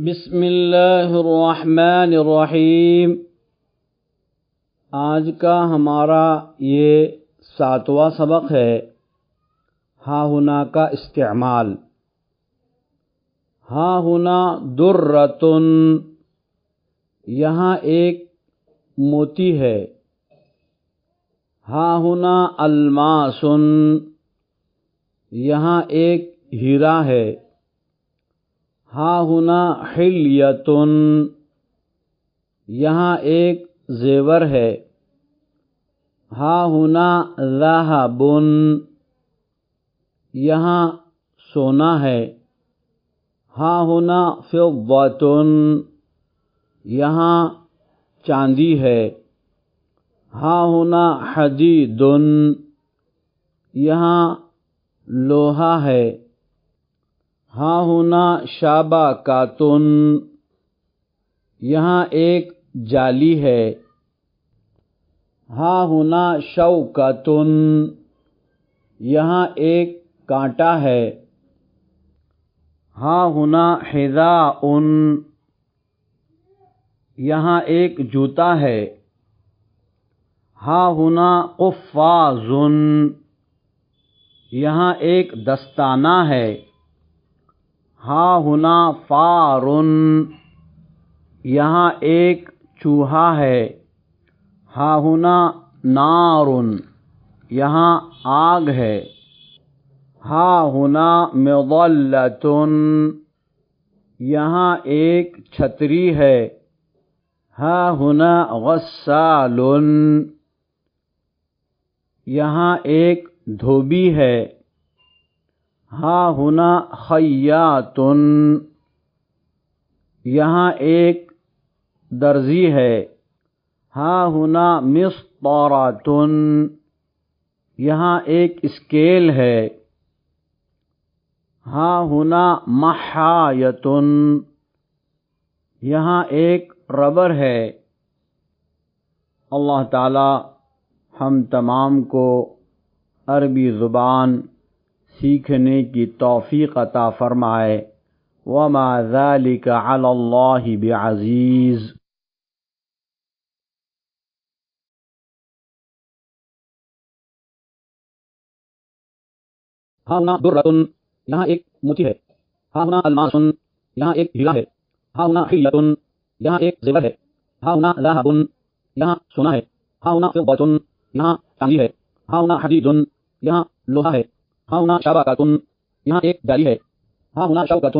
بسم اللہ الرحمن الرحیم۔ آج کا ہمارا یہ 7واں سبق ہے ہا ہنا کا استعمال۔ ہا ہنا درۃن، یہاں ایک موتی ہے۔ ہا ہنا الماسن، یہاں ایک ہیرا ہے۔ ہا ہنا حلیۃن، یہاں ایک زیور ہے۔ ہا ہنا ذہب، یہاں سونا ہے۔ ہا ہنا فضۃ، یہاں چاندی ہے۔ ہا ہنا حدید، یہاں لوہا ہے۔ ہا ہنا شابکۃ، یہاں ایک جالی ہے۔ ہا ہنا شوکۃ، یہاں ایک کانٹا ہے۔ ہا ہنا حذاء، یہاں ایک جوتا ہے۔ ہا ہنا قفاز، یہاں ایک دستانہ ہے۔ ہا ہنا فار، یہاں ایک چوہا ہے۔ ہا ہنا نار، یہاں آگ ہے۔ ہا ہنا مظلۃ، یہاں ایک چھتری ہے۔ ہا ہنا غسال، یہاں ایک دھوبی ہے۔ ہا ہنا خیاط، یہاں ایک درزی ہے۔ ہا ہنا مسطرۃ، یہاں ایک اسکیل ہے۔ ہا ہنا محایۃ، یہاں ایک ربر ہے۔ اللہ تعالی ہم تمام کو عربی زبان سیکھنے کی توفیق عطا فرمائے۔ وما ذلك علی اللہ بعزیز۔ ہا ہنا درۃ، یہاں ایک موتی ہے۔ ہا ہنا الماس، یہاں ایک ہیرا ہے۔ ہا ہنا حلیۃ، یہاں ایک زیور ہے۔ ہا ہنا ذہب، یہاں سونا ہے۔ ہا ہنا فضۃ، یہاں چاندی ہے۔ ہا ہنا حدید، یہاں لوہا ہے۔ ہا ہنا شابکۃ، یہاں ایک جالی ہے۔ ہا ہنا شوکۃ،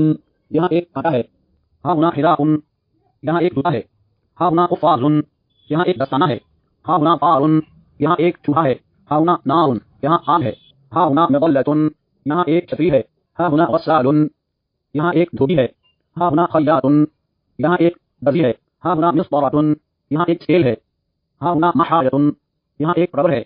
یہاں ایک کانٹا ہے۔ ہا ہنا حذاء، یہاں ایک جوتا ہے۔ ہا ہنا قفاز، یہاں ایک دستانہ ہے۔ ہا ہنا فار، یہاں ایک چوہا ہے۔ ہا ہنا نار، یہاں آگ ہے۔ ہا ہنا مظلۃ، یہاں ایک چھتری ہے۔ ہا ہنا غسال، یہاں ایک دھوبی ہے۔ ہا ہنا خیاط، یہاں ایک درزی ہے۔ ہا ہنا مسطرۃ، یہاں ایک اسکیل ہے۔ ہا ہنا محایۃ، یہاں ایک ربر ہے۔